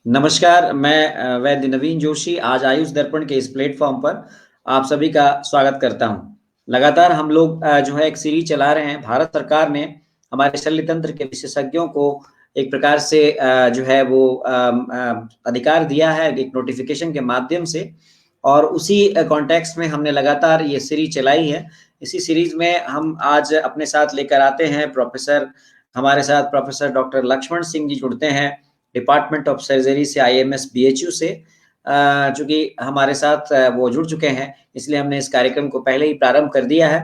नमस्कार, मैं वैद्य नवीन जोशी आज आयुष दर्पण के इस प्लेटफॉर्म पर आप सभी का स्वागत करता हूं। लगातार हम लोग जो है एक सीरीज चला रहे हैं। भारत सरकार ने हमारे शल्य तंत्र के विशेषज्ञों को एक प्रकार से जो है वो अधिकार दिया है एक नोटिफिकेशन के माध्यम से, और उसी कॉन्टेक्स्ट में हमने लगातार ये सीरीज चलाई है। इसी सीरीज में हम आज अपने साथ लेकर आते हैं हमारे साथ प्रोफेसर डॉक्टर लक्ष्मण सिंह जी जुड़ते हैं डिपार्टमेंट ऑफ सर्जरी से, आईएमएस बीएचयू से। चूंकि हमारे साथ वो जुड़ चुके हैं, इसलिए हमने इस कार्यक्रम को पहले ही प्रारंभ कर दिया है।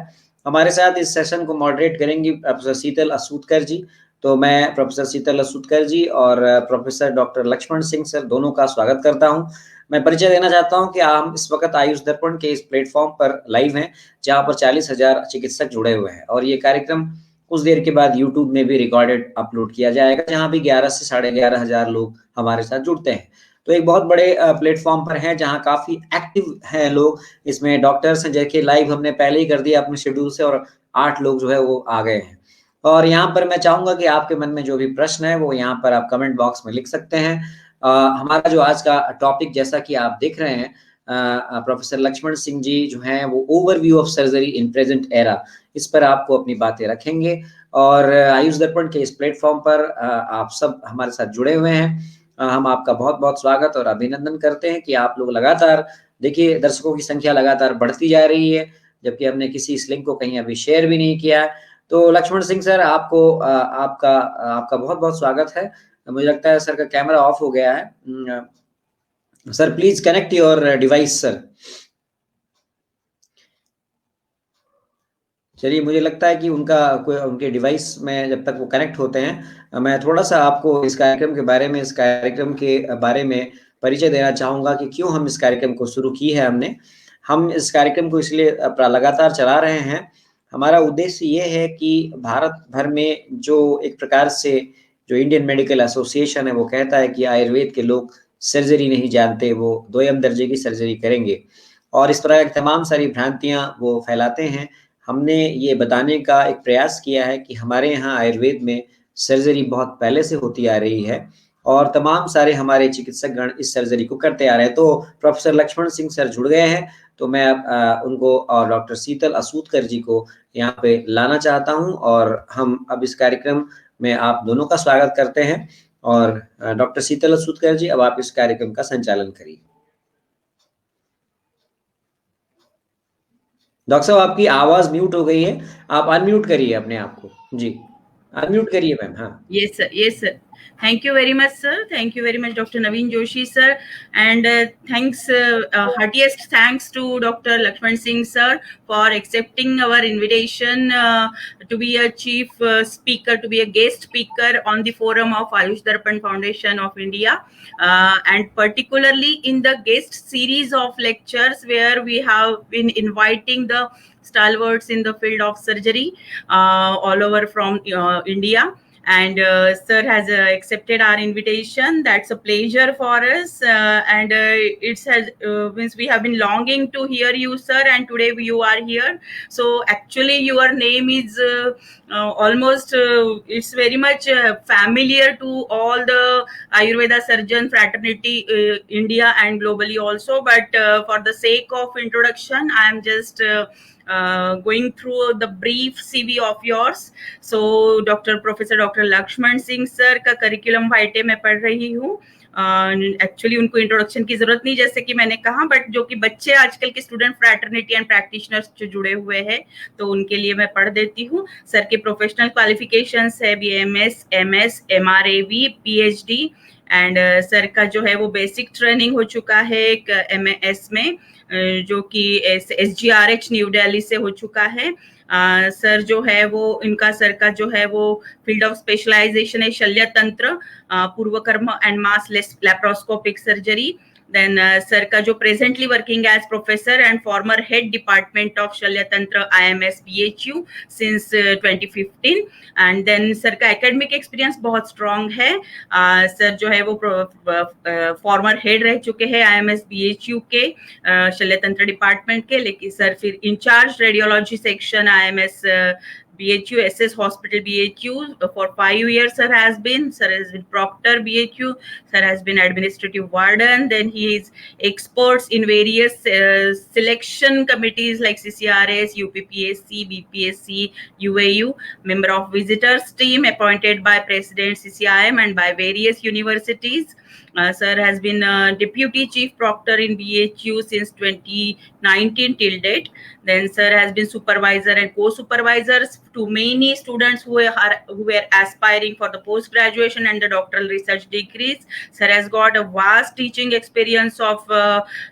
हमारे साथ इस सेशन को मॉडरेट करेंगी प्रोफेसर शीतल असूदकर जी। तो मैं प्रोफेसर शीतल असूदकर जी और professor doctor Lakshman Singh sir दोनों का स्वागत करता हूं। मैं परिचय देना चाहता हूं कि हम इस वक्त आयुष दर्पण के इस प्लेटफॉर्म पर लाइव हैं, जहां पर 40,000 चिकित्सक जुड़े हुए हैं, और ये कार्यक्रम कुछ देर के बाद यूट्यूब में भी रिकॉर्डेड अपलोड किया जाएगा, जहां भी 11 से 11,500 लोग हमारे साथ जुड़ते हैं। तो एक बहुत बड़े प्लेटफॉर्म पर हैं, जहां काफी एक्टिव हैं लोग। इसमें डॉक्टर्स हैं, जैसे लाइव हमने पहले ही कर दिया अपने शेड्यूल से, और 8 लोग जो है वो आ गए हैं। और यहाँ पर मैं चाहूंगा कि आपके मन में जो भी प्रश्न है वो यहाँ पर आप कमेंट बॉक्स में लिख सकते हैं। हमारा जो आज का टॉपिक, जैसा कि आप देख रहे हैं, प्रोफेसर लक्ष्मण सिंह जी जो हैं वो overview of surgery in present era, इस पर आपको अपनी बातें रखेंगे। और आयुष दर्पण के इस प्लेटफॉर्म पर आप सब हमारे साथ जुड़े हुए हैं। हम आपका बहुत बहुत स्वागत और अभिनंदन करते हैं कि आप लोग लगातार, देखिए दर्शकों की संख्या लगातार बढ़ती जा रही है, जबकि हमने किसी इस लिंक को कहीं अभी शेयर भी नहीं किया है। तो लक्ष्मण सिंह सर, आपका बहुत बहुत स्वागत है। मुझे लगता है सर का कैमरा ऑफ हो गया है। Sir please connect your device sir. चलिए, मुझे लगता है कि उनके डिवाइस में जब तक वो कनेक्ट होते हैं, मैं थोड़ा सा आपको इस कार्यक्रम के बारे में परिचय देना चाहूँगा कि क्यों हम इस कार्यक्रम को शुरू की है हमने। हम इस कार्यक्रम को इसलिए लगातार चला रहे हैं। हमारा उद्देश्य ये है कि भारत भर में जो एक प्रकार से जो इंडियन मेडिकल एसोसिएशन है, वो कहता है कि आयुर्वेद के लोग सर्जरी नहीं जानते, वो दोयम दर्जे की सर्जरी करेंगे, और इस तरह की तमाम सारी भ्रांतियाँ वो फैलाते हैं। हमने ये बताने का एक प्रयास किया है कि हमारे यहाँ आयुर्वेद में सर्जरी बहुत पहले से होती आ रही है, और तमाम सारे हमारे चिकित्सक गण इस सर्जरी को करते आ रहे हैं। तो प्रोफेसर लक्ष्मण सिंह सर जुड़ गए हैं, तो मैं उनको और डॉक्टर शीतल असूदकर जी को यहाँ पे लाना चाहता हूँ, और हम अब इस कार्यक्रम में आप दोनों का स्वागत करते हैं। और डॉक्टर शीतल असूदकर जी, अब आप इस कार्यक्रम का संचालन करिए। डॉक्टर साहब, आपकी आवाज म्यूट हो गई है, आप अनम्यूट करिए अपने आप को। जी, अनम्यूट करिए मैम। हाँ, Yes, sir. Yes, sir. Thank you very much, sir. Thank you very much, Dr. Naveen Joshi, sir. And heartiest thanks to Dr. Lakshman Singh, sir, for accepting our invitation to be a chief speaker, to be a guest speaker on the forum of Ayush Darpan Foundation of India. And particularly in the guest series of lectures where we have been inviting the stalwarts in the field of surgery all over from India. And sir has accepted our invitation. That's a pleasure for us, and means we have been longing to hear you, sir, and today you are here. So actually your name is almost it's very much familiar to all the Ayurveda surgeon fraternity, India and globally also, but for the sake of introduction I am just going through the brief CV of yours. So professor doctor Lakshman Singh sir का curriculum vitae मैं पढ़ रही हूँ। Actually उनको introduction की जरूरत नहीं, जैसे कि मैंने कहा, बट जो कि बच्चे आजकल के स्टूडेंट फ्रैटर्निटी एंड प्रैक्टिशनर्स जो जुड़े हुए हैं, तो उनके लिए मैं पढ़ देती हूँ। सर के प्रोफेशनल क्वालिफिकेशंस है BMS, MS, MRAV, PhD, and sir का जो है वो बेसिक ट्रेनिंग हो चुका है एक MS में, जो कि SGRH न्यू दिल्ली से हो चुका है। सर जो है वो सर का जो है वो फील्ड ऑफ स्पेशलाइजेशन है शल्य तंत्र, पूर्वकर्म एंड मास लैप्रोस्कोपिक सर्जरी। Then sir का जो presently working as professor and former head department of Shalya Tantra IMS BHU since 2015, and then sir का academic experience बहुत strong है। सर जो है वो former head रह चुके हैं IMS BHU के शल्य तंत्र डिपार्टमेंट के, लेकिन सर फिर incharge radiology section IMS BHU SS Hospital BHU for 5 years. Sir has been proctor BHU. Sir has been administrative warden. Then he is experts in various selection committees like CCRS, UPPSC, BPSC, UAU. Member of visitors team appointed by President CCIM and by various universities. Sir has been deputy chief proctor in BHU since 2019 till date. Then sir has been supervisor and co-supervisors to many students who were aspiring for the post-graduation and the doctoral research degrees. Sir has got a vast teaching experience of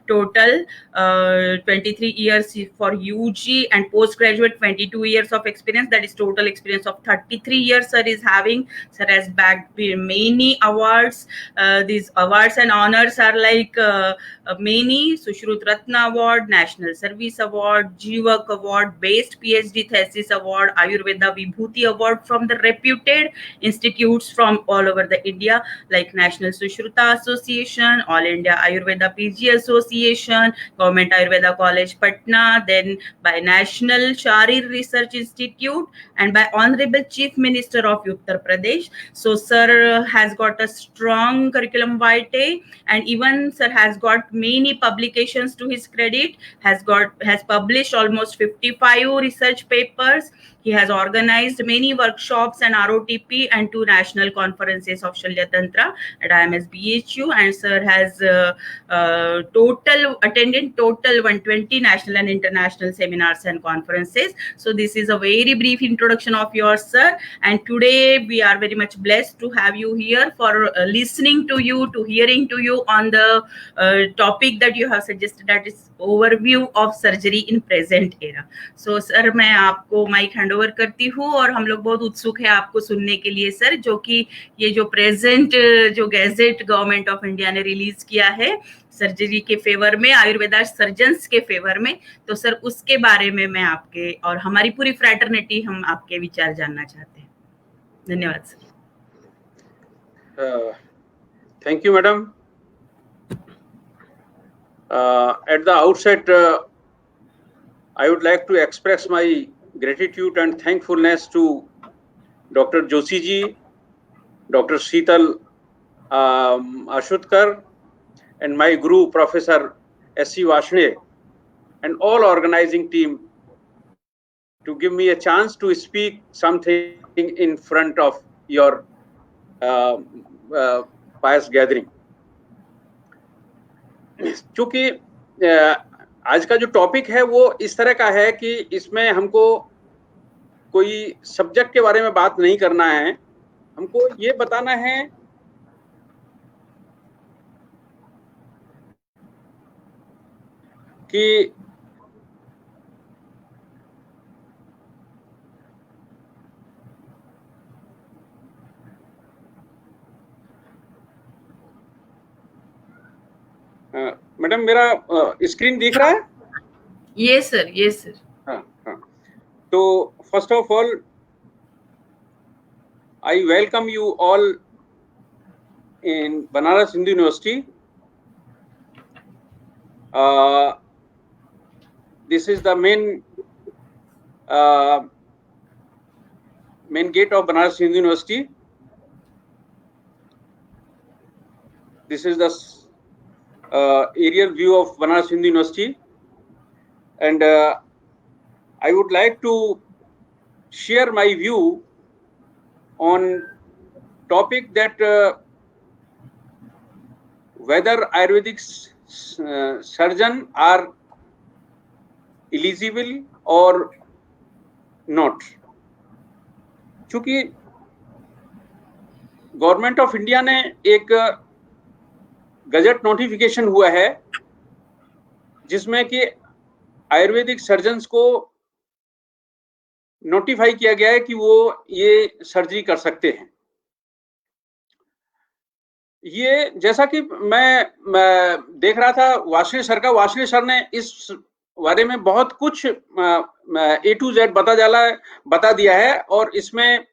total 23 years for UG and postgraduate 22 years of experience. That is total experience of 33 years sir is having. Sir has bagged many awards. These awards and honors are like many Sushrut Ratna Award, National Service Award, Jeevak Award, Best PhD Thesis Award, Ayurveda Vibhuti Award from the reputed institutes from all over the India like National Sushruta Association, All India Ayurveda PG Association, Government Ayurveda College Patna, then by National Sharir Research Institute and by Honorable Chief Minister of Uttar Pradesh. So sir has got a strong curriculum vitae, and even sir has got many publications to his credit, has published almost 55 research papers. He has organized many workshops and ROTP and 2 national conferences of Shalya Tantra at IMS BHU, and sir has attended total 120 national and international seminars and conferences. So this is a very brief introduction of yours, sir, and today we are very much blessed to have you here for listening to you, to hearing to you on the topic that you have suggested, that is overview of surgery in present era. So sir मैं आपको mic handover करती हूँ और हम लोग बहुत उत्सुक है आपको सुनने के लिए सर, जो कि ये जो प्रेजेंट जो गैजेट गवर्नमेंट ऑफ इंडिया ने रिलीज किया है सर्जरी के फेवर में, आयुर्वेदा सर्जन्स के फेवर में, तो सर उसके बारे में मैं आपके और हमारी पूरी फ्रैटर्निटी हम आपके विचार जानना चाहते हैं. धन्यवाद sir. Thank you, madam. At the outset, I would like to express my gratitude and thankfulness to Dr. Joshi ji, Dr. Sheetal Ashutkar, and my guru, Professor S.C. Vashne, and all organizing team to give me a chance to speak something in front of your pious gathering. क्योंकि आज का जो topic है वो इस तरह का है कि इसमें हमको कोई सब्जेक्ट के बारे में बात नहीं करना है, हमको ये बताना है कि मैडम मेरा स्क्रीन दिख रहा है? Yes sir, yes sir. हाँ. तो first of all I welcome you all in Banaras Hindu university. This is the main gate of Banaras Hindu University. This is the aerial view of Banaras Hindu University, and I would like to share my view on topic that whether Ayurvedic surgeon are eligible or not. चूंकि government of India ने एक gazette notification हुआ है जिसमें कि Ayurvedic surgeons को notify किया गया है कि वो ये सर्जरी कर सकते हैं. ये जैसा कि मैं देख रहा था वाशने सर ने इस बारे में बहुत कुछ A to Z बता दिया है और इसमें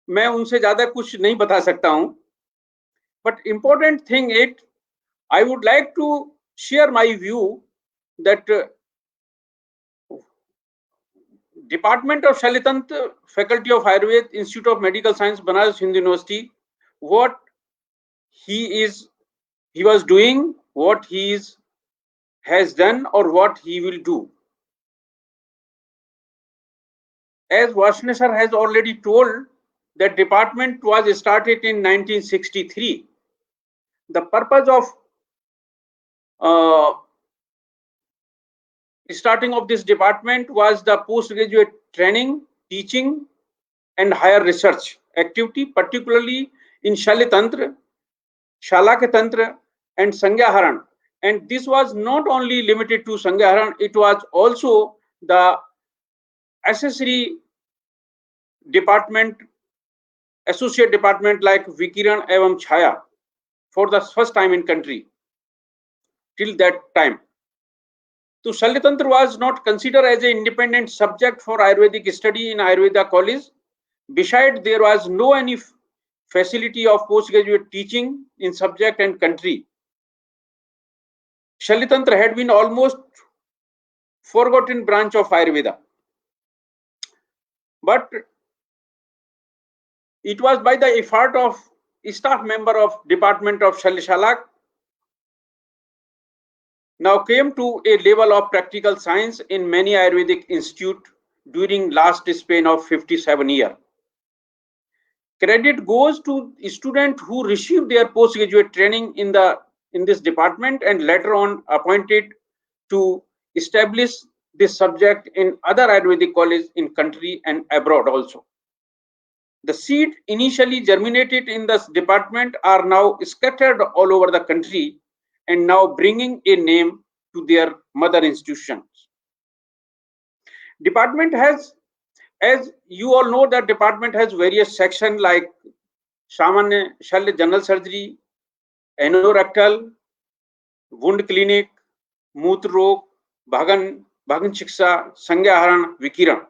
मैं उनसे ज्यादा कुछ नहीं बता सकता हूं. But important thing I would like to share my view that Department of Shalitantra, Faculty of Ayurveda, Institute of Medical Science, Banaras Hindu University, what he was doing, what he has done, or what he will do. As Varshney sir has already told, that department was started in 1963. The purpose of starting of this department was the postgraduate training, teaching, and higher research activity, particularly in Shalitantra, Shalakya Tantra, and Sangyaharan. And this was not only limited to Sangyaharan, it was also the accessory department, associate department like Vikiran evam Chhaya for the first time in country till that time. So Shalitantra was not considered as an independent subject for Ayurvedic study in Ayurveda college. Besides, there was no any facility of postgraduate teaching in subject and country. Shalitantra had been almost forgotten branch of Ayurveda. But it was by the effort of staff member of Department of Shalak now came to a level of practical science in many Ayurvedic institute during last span of 57 years. Credit goes to students who received their postgraduate training in this department and later on appointed to establish this subject in other Ayurvedic colleges in country and abroad also. The seed initially germinated in this department are now scattered all over the country and now bringing a name to their mother institutions. Department has, as you all know, that department has various sections like Samanya Shalya General Surgery, Anorectal, Wound Clinic, Mutra Rog, Bhagan Shiksha, Sangyaharan, Vikiran.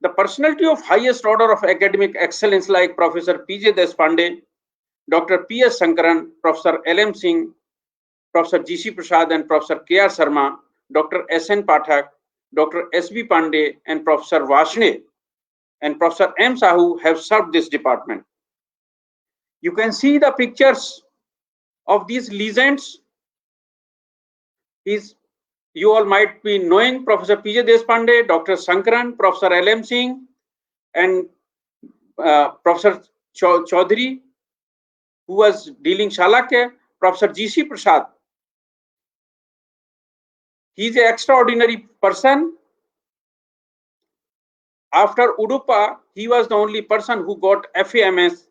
The personality of highest order of academic excellence like Professor P.J. Deshpande, Dr. P.S. Sankaran, Professor L.M. Singh, Professor G.C. Prasad and Professor K.R. Sharma, Dr. S.N. Pathak, Dr. S.B. Pandey and Professor Varshney and Professor M. Sahu have served this department. You can see the pictures of these legends. You all might be knowing Professor P.J. Deshpande, Dr. Sankaran, Professor L.M. Singh and Professor Chaudhary, who was dealing Shalakya, Professor G.C. Prasad. He is an extraordinary person. After Udupa, he was the only person who got FAMS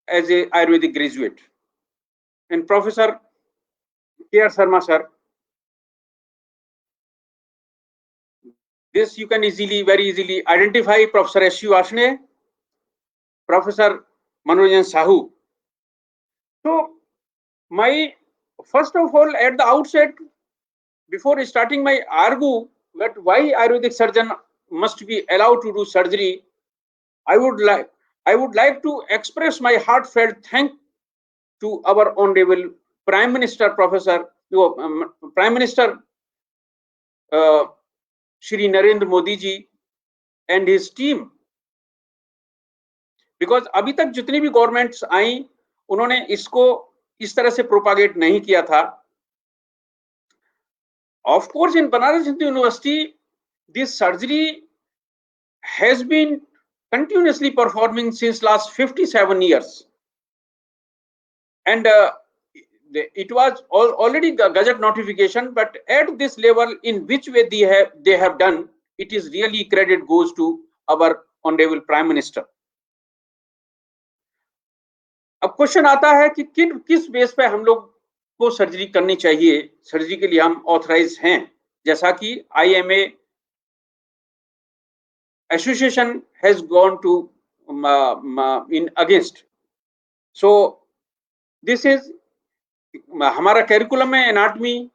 as a Ayurvedic graduate. And Professor K.R. Sharma sir, this you can very easily identify Professor S.U. Varshney, Professor Manoranjan Sahu. So, first of all, at the outset, before starting my argue that why Ayurvedic surgeon must be allowed to do surgery, I would like to express my heartfelt thanks to our honorable Prime Minister, Prime Minister Shri Narendra Modi ji and his team, because अभी तक जितनी भी governments आई उन्होंने इसको इस तरह से propagate नहीं किया था. Of course, in Banaras Hindu University, this surgery has been continuously performing since last 57 years. And it was already Gazette notification, but at this level, in which way they have done, it is really credit goes to our honorable Prime Minister. अब question आता है कि किस base पे हम लोग को surgery करनी चाहिए, सर्जरी के लिए हम ऑथराइज हैं, जैसा कि IMA association has gone to in against. So this is हमारा कैरिकुलम में एनाटमी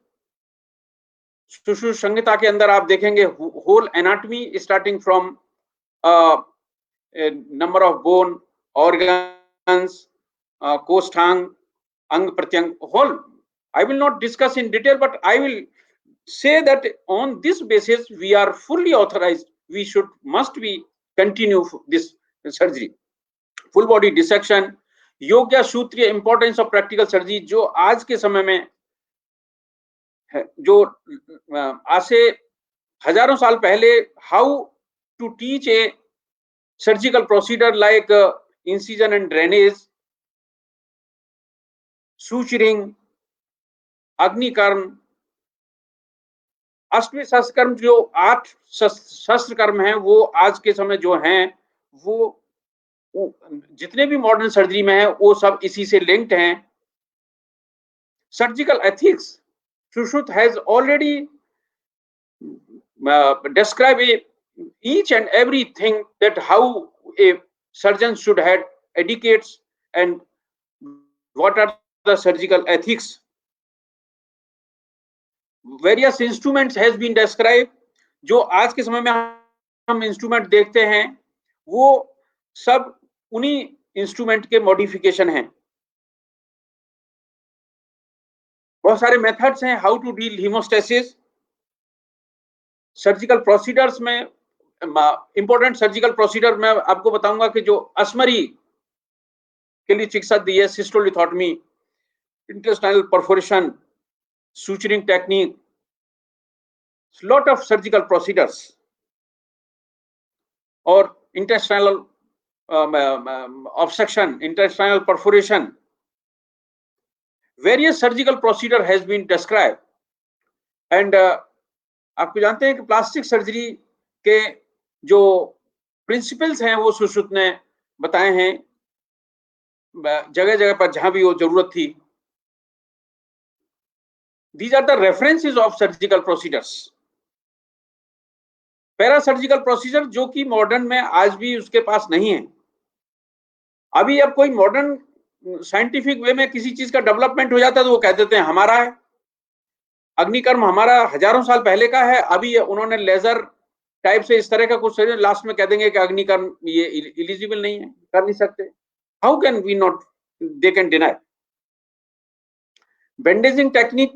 सुश्रुत संहिता के अंदर आप देखेंगे whole anatomy starting from number of bone, organs, कोष्ठांग, अंग प्रत्यंग, whole. I will not discuss in detail, but I will say that on this basis we are fully authorized, we must be continue this surgery. Full body dissection, योग्य सूत्रीय importance of practical surgery, जो आज के समय में है, जो आज से हजारों साल पहले how to teach a surgical procedure like incision and drainage, suturing, अग्निकर्म, अष्टमी शस्त्र कर्म, जो 8 शस्त्र कर्म हैं, वो आज के समय जो हैं वो जितने भी मॉडर्न सर्जरी में है वो सब इसी से लिंक्ड हैं. Surgical ethics, Sushruta has already describe each and everything, that how a surgeon should have etiquettes and what are the surgical ethics. Various instruments has been described. जो आज के समय में हम इंस्ट्रूमेंट देखते हैं वो सब उन्हीं इंस्ट्रूमेंट के मॉडिफिकेशन हैं. बहुत सारे मेथड्स हैं how to deal haemostasis. Surgical procedures में इंपॉर्टेंट सर्जिकल प्रोसीजर मैं आपको बताऊंगा कि जो असमरी के लिए चिकित्सा दी है, cystolithotomy, intestinal perforation, suturing technique, lot of surgical procedures, और intestinal obstruction, intestinal perforation, various surgical procedure has been described. And आपको जानते हैं कि प्लास्टिक सर्जरी के जो प्रिंसिपल्स हैं वो सुश्रुत ने बताए हैं जगह जगह पर जहां भी वो जरूरत थी. These are the references of surgical procedures. Para surgical procedure जो कि मॉडर्न में आज भी उसके पास नहीं है. अभी अब कोई मॉडर्न साइंटिफिक वे में किसी चीज का डेवलपमेंट हो जाता है तो वो कह देते हैं हमारा है. अग्निकर्म हमारा हजारों साल पहले का है, अभी उन्होंने लेजर टाइप से इस तरह का कुछ लास्ट में कह देंगे कि अग्निकर्म ये एलिजिबल नहीं है, कर नहीं सकते. How can we not, they can deny. Bandaging technique,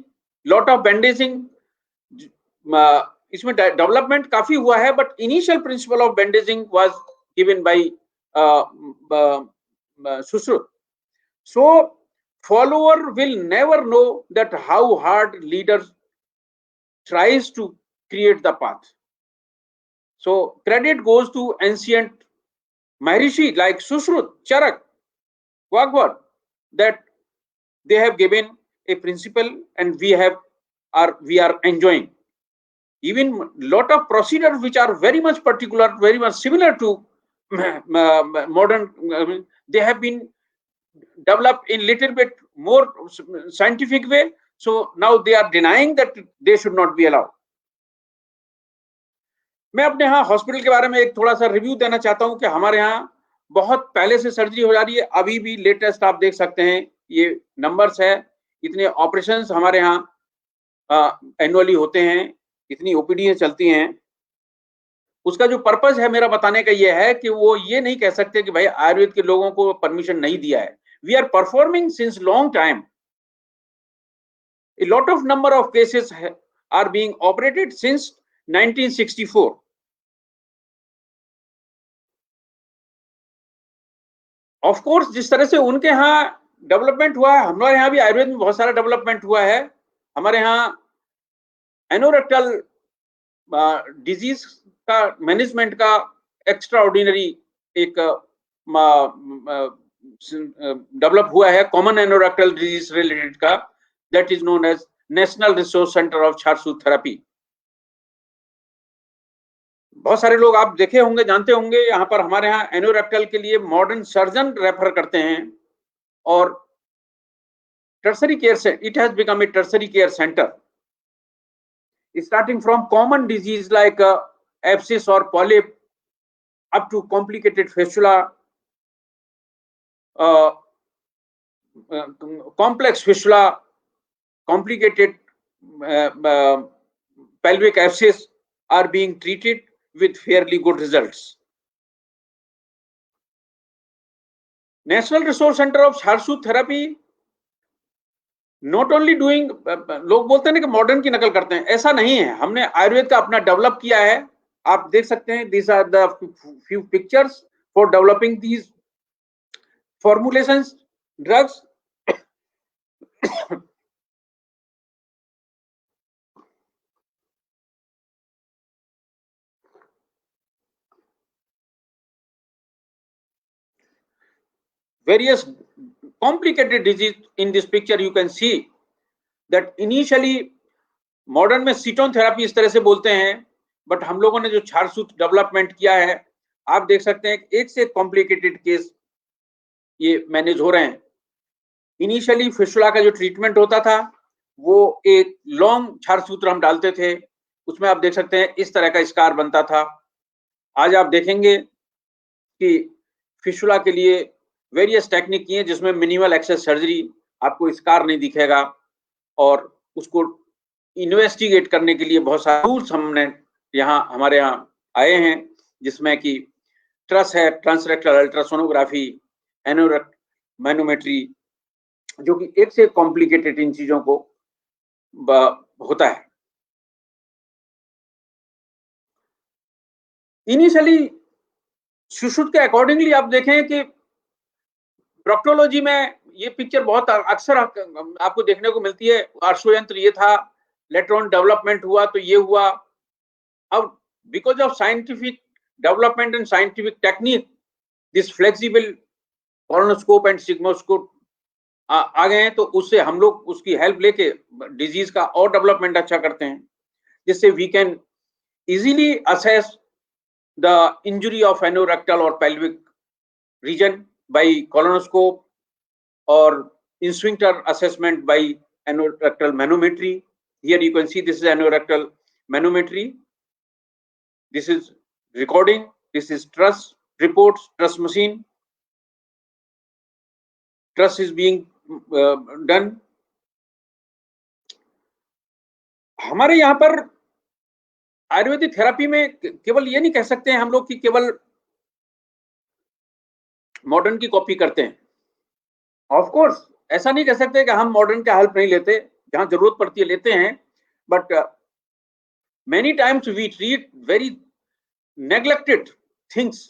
lot of bandaging, इसमें डेवलपमेंट काफी हुआ है, but initial principle of bandaging was given by Sushruta. So follower will never know that how hard leader tries to create the path. So credit goes to ancient Maharishi like Sushrut, Charak, Vagbhat, that they have given a principle and we are enjoying. Even lot of procedures which are very much particular, very much similar to modern, they have been developed in little bit more scientific way. So now they are denying that they should not be allowed. मैं अपने यहाँ hospital के बारे में एक थोड़ा सा review देना चाहता हूँ कि हमारे यहाँ बहुत पहले से सर्जरी हो जा रही है. अभी भी लेटेस्ट आप देख सकते हैं, ये नंबर्स है, इतने ऑपरेशंस हमारे यहाँ एनुअली होते हैं, इतनी ओपीडी चलती हैं. उसका जो पर्पस है मेरा बताने का ये है कि वो ये नहीं कह सकते कि भाई आयुर्वेद के लोगों को परमिशन नहीं दिया है. We are performing since long time. A lot of number of cases are being operated since 1964. Of course, जिस तरह से उनके यहाँ डेवलपमेंट हुआ है, हमारे यहाँ भी आयुर्वेद में बहुत सारा डेवलपमेंट हुआ है. हमारे यहाँ एनोरेक्टल डिजीज का मैनेजमेंट का एक्स्ट्रा ऑर्डिनरी एक डेवलप हुआ है, कॉमन एनोरेक्टल डिजीज रिलेटेड का, that is known as National Resource Center of Charsu Therapy. बहुत सारे लोग आप देखे होंगे, जानते होंगे, यहाँ पर हमारे यहाँ एनोरेक्टल के लिए मॉडर्न सर्जन रेफर करते हैं और टर्सरी केयर से it has become a tertiary care centre, starting from common disease like abscess और polyp up to complicated fistula, complex fistula, complicated pelvic abscess are being treated with fairly good results. National Resource Center of Charsu Therapy not only doing, लोग बोलते हैं ना कि modern की नकल करते हैं, ऐसा नहीं है। हमने आयुर्वेद का अपना डेवलप किया है। आप देख सकते हैं, these are the few pictures for developing these formulations, drugs. Various complicated disease. In this picture you can see that initially modern में सीटोन थेरापी इस तरह से बोलते हैं, बट हम लोगों ने जो छारसूत्र डेवलपमेंट किया है, आप देख सकते हैं एक से एक कॉम्प्लिकेटेड केस ये मैनेज हो रहे हैं। इनिशियली फिस्टुला का जो ट्रीटमेंट होता था वो एक लॉन्ग छारसूत्र हम डालते थे, उसमें आप देख सकते हैं इस तरह का स्कार बनता था। आज आप देखेंगे कि फिस्टुला के लिए वेरियस टेक्निक किए जिसमें मिनिमल एक्सेस सर्जरी, आपको स्कार नहीं दिखेगा, और उसको इन्वेस्टिगेट करने के लिए बहुत सारे टूल्स हमने हमारे यहाँ आए हैं, जिसमें कि ट्रस है, ट्रांसरेक्टल अल्ट्रासोनोग्राफी, एनोरेक्ट मैनोमेट्री, जो कि एक से कॉम्प्लिकेटेड इन चीजों को होता है। इनिशियली सुश्रुत के अकॉर्डिंगली आप देखें कि प्रोक्टोलॉजी में ये पिक्चर बहुत अक्सर आपको देखने को मिलती है। आर्शो यंत्र ये था, लेटरॉन डेवलपमेंट हुआ तो ये हुआ। अब because of scientific development and scientific technique, this flexible colonoscope and sigmoidoscope आ गए हैं, तो उससे हम लोग उसकी हेल्प लेके डिजीज का और डेवलपमेंट अच्छा करते हैं, जिससे we can easily assess the injury of anorectal और pelvic region by colonoscope or sphincter assessment by anorectal manometry. Here you can see this is anorectal manometry. This is recording. This is truss reports, truss machine. Truss is being done. हमारे यहाँ पर Ayurvedic therapy में केवल ये नहीं कह सकते हैं हम लोग कि केवल मॉडर्न की कॉपी करते हैं। ऑफ कोर्स ऐसा नहीं कह सकते कि हम मॉडर्न का हेल्प नहीं लेते, जहां जरूरत पड़ती है लेते हैं, but many times we treat very neglected things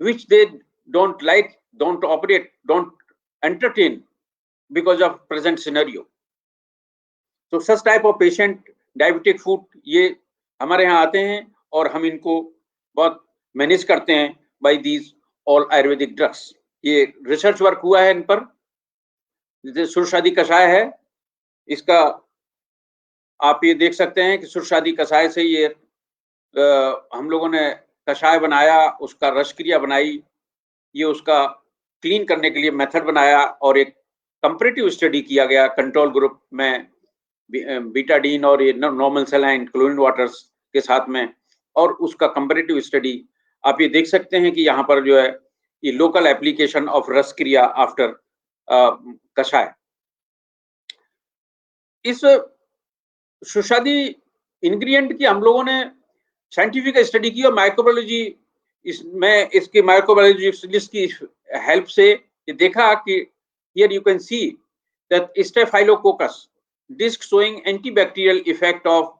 which they don't like, don't operate, don't entertain because of present scenario. So such type of patient, diabetic food, ये हमारे यहाँ आते हैं और हम इनको बहुत मैनेज करते हैं by these all Ayurvedic drugs. ये रिसर्च वर्क हुआ है इन पर। जैसे सुरशादी कषाय है, इसका आप ये देख सकते हैं कि सुरशादी कषाय से ये हम लोगों ने कषाय बनाया, उसका रसक्रिया बनाई, ये उसका क्लीन करने के लिए मेथड बनाया, और एक कंपैरेटिव स्टडी किया गया कंट्रोल ग्रुप में बीटाडीन और ये नॉर्मल सलाइन क्लोरीन वाटर्स के साथ में, और उसका कंपैरेटिव स्टडी आप ये देख सकते हैं कि यहाँ पर जो है ये लोकल एप्लीकेशन ऑफ रसक्रिया आफ्टर कषाय। इस सुशादी इंग्रेडिएंट की हम लोगों ने साइंटिफिक स्टडी की, और माइक्रोबायोलॉजी इसमें इसके माइक्रोबायोलॉजिस्ट की हेल्प से ये देखा कि here you can see that staphylococcus disc showing antibacterial effect of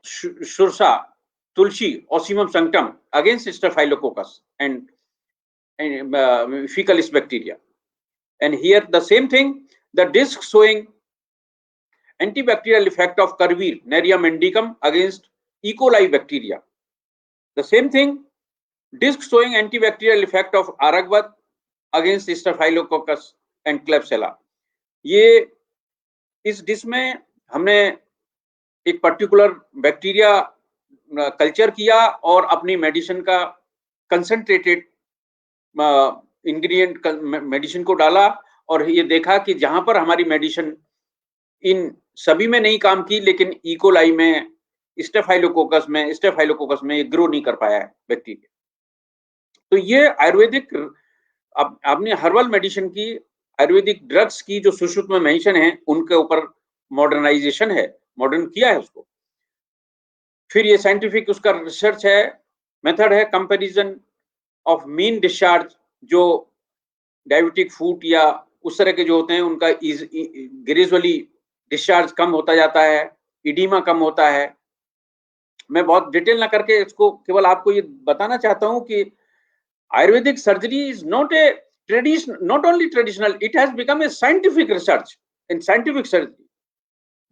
सुरसा तुलसी ocimum sanctum against staphylococcus and Fecalis bacteria. And here the same thing, the disc showing antibacterial effect of Curvir Nerium indicum against E. coli bacteria. The same thing, disc showing antibacterial effect of Aragvat against Staphylococcus and Klebsiella. ये इस dish में हमने एक particular bacteria culture किया और अपनी medicine का concentrated ingredient medicine को डाला, और ये देखा कि जहां पर हमारी मेडिसिन इन सभी में नहीं काम की, लेकिन इकोलाई में स्टेफाइलोकोकस में ये ग्रो नहीं कर पाया है बैक्टीरिया। तो ये आयुर्वेदिक, आपने हर्बल मेडिसिन की, आयुर्वेदिक ड्रग्स की जो सुश्रुत में मेंशन है, उनके ऊपर मॉडर्नाइजेशन है, मॉडर्न किया है उसको। फिर ये साइंटिफिक उसका रिसर्च है, मेथड है कंपैरिजन ऑफ मीन डिस्चार्ज, जो डायबिटिक फूड या उस तरह के जो होते हैं उनका ग्रेजुअली डिस्चार्ज कम होता जाता है, इडीमा कम होता है। मैं बहुत डिटेल ना करके इसको केवल आपको ये बताना चाहता हूं कि Ayurvedic surgery is not only traditional, it has become a scientific research in scientific surgery.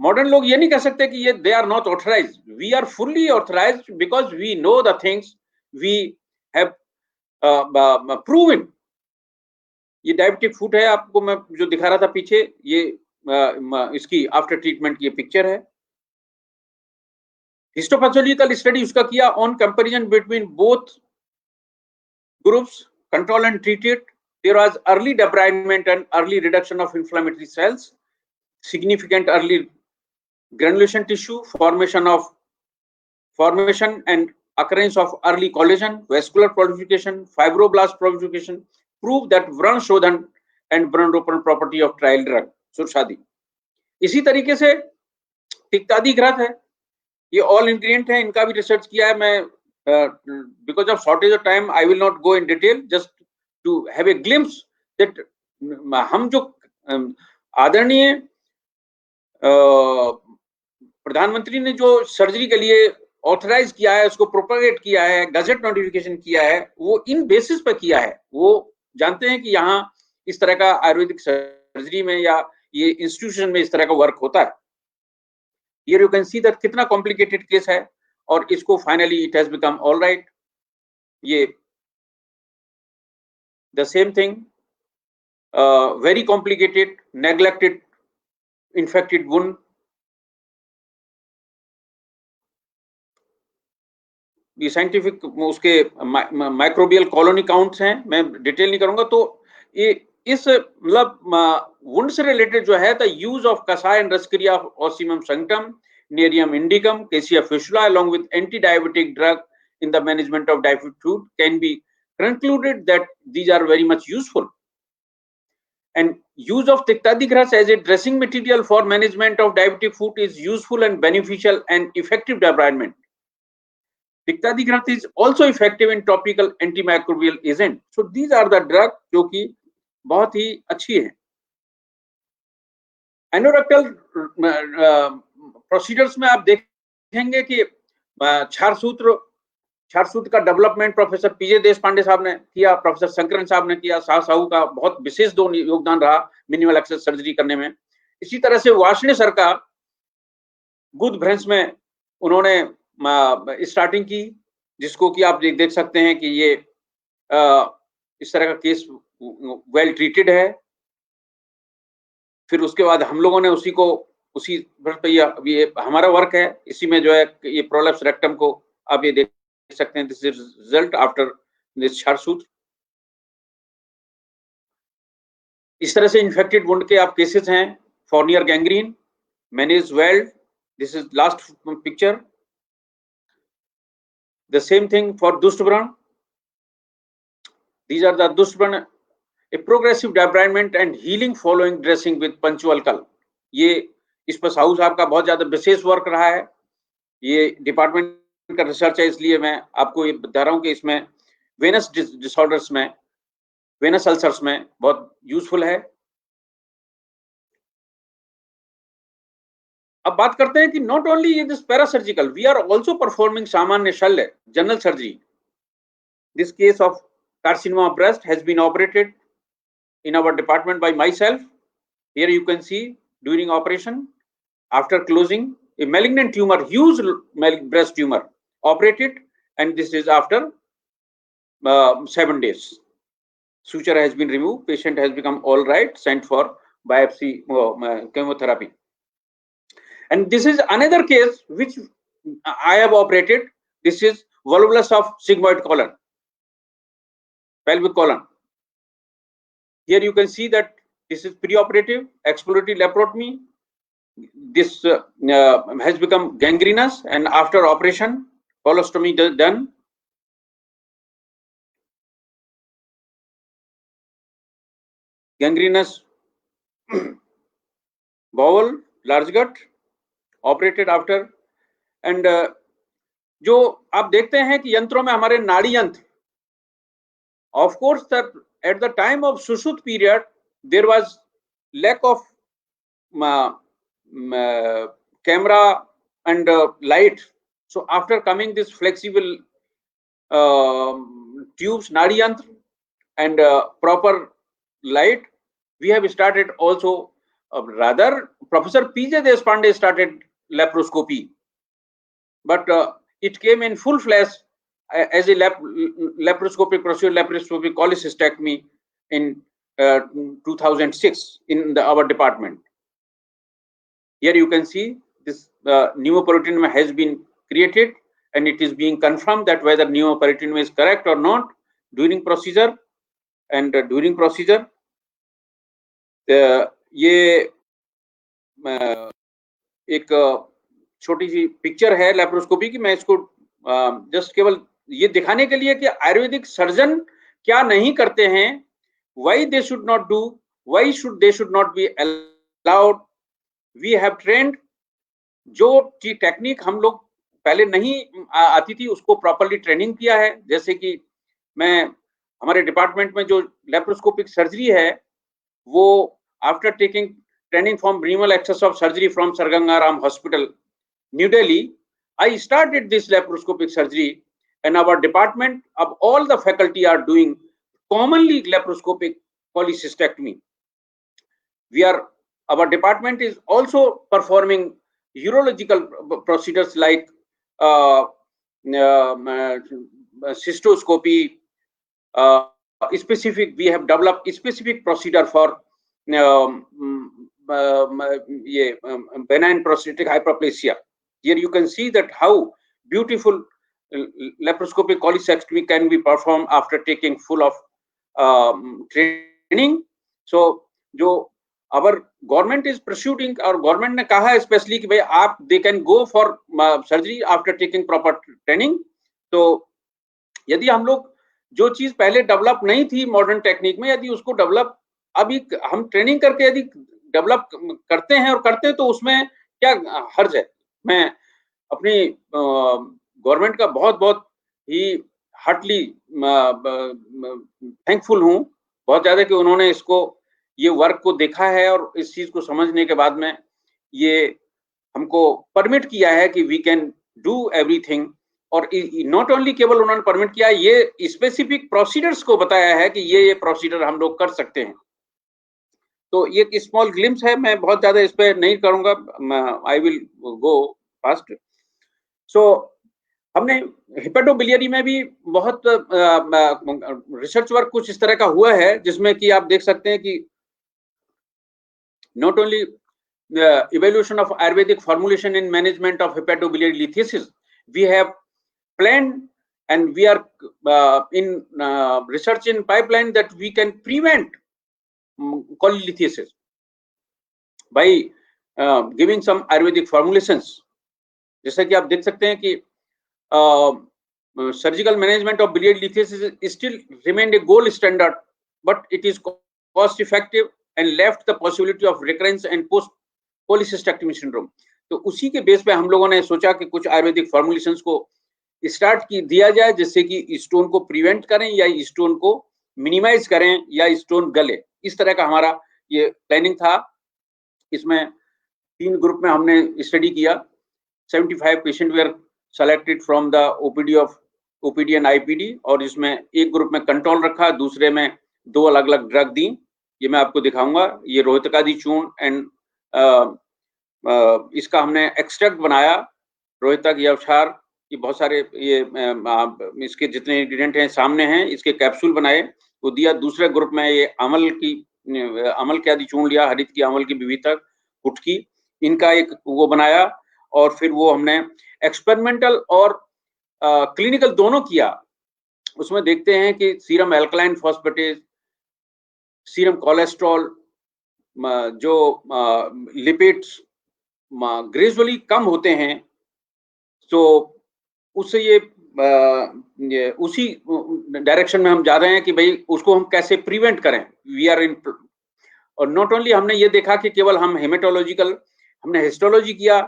Modern लोग ये नहीं कह सकते कि ये they are not authorised, we are fully authorised because we know the things we have proven. ये diabetic foot है, आपको मैं जो दिखा रहा था पीछे, ये इसकी आफ्टर ट्रीटमेंट की पिक्चर है। हिस्टोपैथोलॉजिकल स्टडी उसका किया on comparison between both groups, control and treated. There was early debridement and early reduction of inflammatory cells, significant early granulation tissue formation and occurrence of early collagen, vascular proliferation, fibroblast proliferation prove that Vronshodhan and Vronropan property of trial drug Surshadi। इसी तरीके से तिक्तादिघ्रत है, ये all ingredient है, इनका भी research किया है। मैं because of shortage of time I will not go in detail, just to have a glimpse that हम जो आदरणीय प्रधानमंत्री ने जो सर्जरी के लिए ऑथराइज किया है, उसको प्रोपेगेट किया है, गजेट नोटिफिकेशन किया है, वो इन बेसिस पर किया है। वो जानते हैं कि यहाँ इस तरह का आयुर्वेदिक सर्जरी में या ये इंस्टीट्यूशन में इस तरह का वर्क होता है। Here you can see that कितना कॉम्प्लिकेटेड केस है और इसको finally it has become all right. ये the same thing, very complicated, neglected, infected wound. ये साइंटिफिक उसके माइक्रोबियल कॉलोनी काउंट्स हैं, मैं डिटेल नहीं करूंगा। तो ये इस मतलब वुंड से रिलेटेड जो है, द यूज ऑफ कसाय एंड रसक्रिया ऑसिमम संक्टम, नेरियम इंडिकम, केसिया फिशुला along with anti-diabetic drug in the management of diabetic food can be concluded that these are very much useful. And use of Tiktadighras as a dressing material for management of diabetic food is useful and beneficial and effective debridement. Tiktadighras is also effective in topical antimicrobial agent. So these are the drugs जो कि बहुत ही अच्छी है। Anorectal procedures में आप देखेंगे कि क्षारसूत्र का डेवलपमेंट प्रोफेसर पीजे देशपांडे साहब ने किया, प्रोफेसर शंकरन साहब ने किया, शाह साहू का बहुत विशेष योगदान रहा मिनिमल एक्सेस सर्जरी करने में। इसी तरह से वार्ष्णेय सर का गुद भ्रंश में उन्होंने स्टार्टिंग की, जिसको कि आप देख सकते हैं कि ये इस तरह का केस वेल ट्रीटेड है। फिर उसके बाद हम लोगों ने उसी पर ये हमारा वर्क है, इसी में जो है ये प्रोलेप्स रेक्टम को आप ये देख सकते हैं, this is result after this क्षारसूत्र। इस तरह से इन्फेक्टेड वुंड के आप केसेस हैं, Fournier gangrene, manage well, this is last picture. The same thing for दुष्ट व्रण, these are the दुष्ट व्रण, a progressive debridement and healing following dressing with पंचुअल्कल। ये इस पर साहू साहब का बहुत ज्यादा विशेष वर्क रहा है, ये डिपार्टमेंट का रिसर्च है, इसलिए मैं आपको ये बता रहा हूँ कि इसमें वेनस डिसऑर्डर्स में, वेनस अल्सर्स में बहुत यूजफुल है। अब बात करते हैं कि not only this parasurgical, we are also performing सामान्य शल्य general surgery. This case of carcinoma of breast has been operated in our department by myself. Here you can see during operation, after closing, a malignant tumor, huge breast tumor operated, and this is after 7 days. Suture has been removed, patient has become all right, sent for biopsy, chemotherapy. And this is another case which I have operated. This is volvulus of sigmoid colon, pelvic colon. Here you can see that this is preoperative exploratory laparotomy. This has become gangrenous, and after operation colostomy done. Gangrenous bowel, large gut, operated after. And जो आप देखते हैं कि यंत्रों में हमारे नाड़ी यंत्र, of course that at the time of Sushruta period there was lack of camera and light. So after coming this flexible tubes, nadi yantra, and proper light, we have started also, rather Professor P.J. Deshpande started laparoscopy, but it came in full flash as a laparoscopic procedure, laparoscopic cholecystectomy in 2006 in our department. Here you can see this pneumoperitoneum has been created, and it is being confirmed that whether pneumoperitoneum is correct or not during procedure. And during procedure, ये एक छोटी सी picture है laparoscopy की. मैं इसको just केवल ये दिखाने के लिए कि आयुर्वेदिक सर्जन क्या नहीं करते हैं, why they should not do, why they should not be allowed. We have trained, जो टेक्निक हम लोग पहले नहीं आती थी उसको प्रॉपरली ट्रेनिंग किया है. जैसे कि मैं हमारे डिपार्टमेंट में जो लेप्रोस्कोपिक सर्जरी है वो after taking training from minimal access of surgery from sir Ganga Ram hospital New Delhi, I started this laparoscopic surgery, and our department of all the faculty are doing commonly laparoscopic cholecystectomy. Our department is also performing urological procedures like cystoscopy. We have developed a specific procedure for benign prostatic hyperplasia. Here you can see that how beautiful laparoscopic cholecystectomy can be performed after taking full of training. So जो our government is pursuing, और government ने कहा है specially कि भाई आप they can go for surgery after taking proper training. तो यदि हम लोग जो चीज पहले डेवलप नहीं थी मॉडर्न टेक्निक में, यदि उसको डेवलप अभी हम ट्रेनिंग करके यदि डेवलप करते हैं और करते हैं तो उसमें क्या हर्ज है. मैं अपनी गवर्नमेंट का बहुत बहुत ही हार्टली थैंकफुल हूँ बहुत ज्यादा कि उन्होंने इसको ये वर्क को देखा है और इस चीज को समझने के बाद में ये हमको परमिट किया है कि वी कैन डू एवरीथिंग. और नॉट ओनली केवल उन्होंने परमिट किया, ये स्पेसिफिक प्रोसीडर्स को बताया है कि ये प्रोसीडर हम लोग कर सकते हैं. तो ये एक स्मॉल ग्लिम्स है, मैं बहुत ज्यादा इस पे नहीं करूंगा, आई विल गो फास्ट. सो हमने हिपेटोबिलियरी में भी बहुत रिसर्च वर्क कुछ इस तरह का हुआ है जिसमें कि आप देख सकते हैं कि not only the evaluation of Ayurvedic formulation in management of hepatobiliary lithiasis, we have planned and we are in research in pipeline that we can prevent cholelithiasis by giving some Ayurvedic formulations. जैसा कि आप देख सकते हैं कि surgical management of biliary lithiasis still remained a gold standard, but it is cost effective and left the possibility of recurrence and post cholecystectomy syndrome. तो उसी के बेस पे हम लोगों ने सोचा कि कुछ आयुर्वेदिक फॉर्मुलेशंस को स्टार्ट दिया जाए जिससे कि स्टोन को प्रिवेंट करें या स्टोन को मिनिमाइज करें या स्टोन गले. इस तरह का हमारा ये प्लानिंग था. इसमें 3 ग्रुप में हमने स्टडी किया. 75 patient were selected from the OPD and IPD, और इसमें एक ग्रुप में कंट्रोल रखा, दूसरे में 2 अलग अलग ड्रग दी. ये मैं आपको दिखाऊंगा. ये रोहितकादि चूर्ण एंड इसका हमने एक्सट्रैक्ट बनाया. रोहितक यवछार, ये बहुत सारे ये इसके जितने इंग्रेडिएंट हैं सामने हैं, इसके कैप्सूल बनाए वो दिया. दूसरे ग्रुप में ये अमल के आदि चूर्ण लिया, हरित की, अमल की, विविधक, गुटकी, इनका एक वो बनाया. और फिर वो हमने एक्सपेरिमेंटल और क्लिनिकल दोनों किया. उसमें देखते हैं कि serum alkaline phosphatase, serum cholesterol, जो लिपिड्स ग्रेजुअली कम होते हैं. तो उससे ये उसी डायरेक्शन में हम जा रहे हैं कि भाई उसको हम कैसे प्रिवेंट करें. We are in. और नॉट ओनली हमने ये देखा कि केवल हम हेमेटोलॉजिकल, हमने हिस्टोलॉजी किया.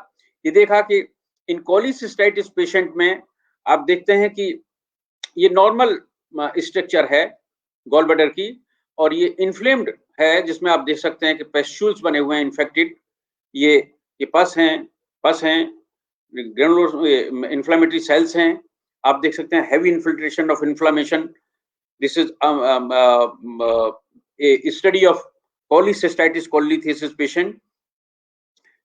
ये देखा कि इन कोलिसिस्टाइटिस पेशेंट में आप देखते हैं कि ये नॉर्मल स्ट्रक्चर है गॉल ब्लैडर की, और ये इन्फ्लेम्ड है जिसमें आप देख सकते हैं कि पेस्ट्यूल्स बने हुए हैं इन्फेक्टेड, ये पस हैं, ग्रेनुलोस इन्फ्लेमेटरी सेल्स हैं। आप देख सकते हैं heavy infiltration of inflammation. This is a study of polycystitis cholelithiasis patient.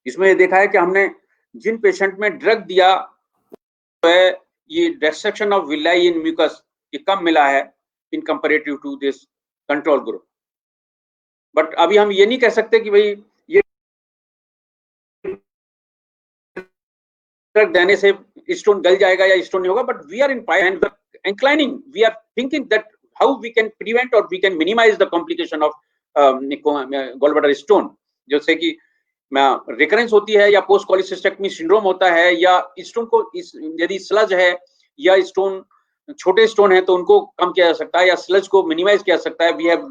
इसमें ये देखा है कि हमने जिन पेशेंट में ड्रग दिया है, ये destruction of villi in mucous ये कम मिला है in comparative to this control group. But अभी हम ये नहीं कह सकते कि भाई ये ड्रग देने से स्टोन गल जाएगा या स्टोन नहीं होगा, but we are inclining, we are thinking that how we can prevent or we can minimize the complication of gallbladder stone, जैसे कि रिकरेंस होती है या पोस्ट कॉलिसिस्टेक्टमी सिंड्रोम होता है, या स्टोन को यदि स्लज है या स्टोन छोटे स्टोन है तो उनको कम किया जा सकता है या स्लज को मिनिमाइज किया जा सकता है। We have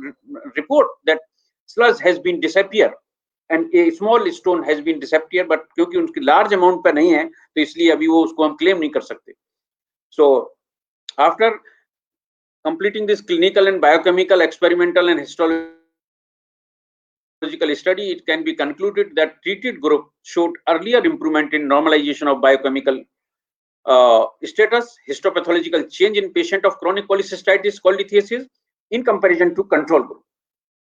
report that sludge has been disappear and a small stone has been disappear, but क्योंकि उनकी लार्ज अमाउंट पे नहीं है तो इसलिए अभी वो उसको हम क्लेम नहीं कर सकते। So after completing this clinical and biochemical, experimental and histological study, it can be concluded that treated group showed earlier improvement in normalization of biochemical status, histopathological change in patient of chronic polycystitis colitis in comparison to control group.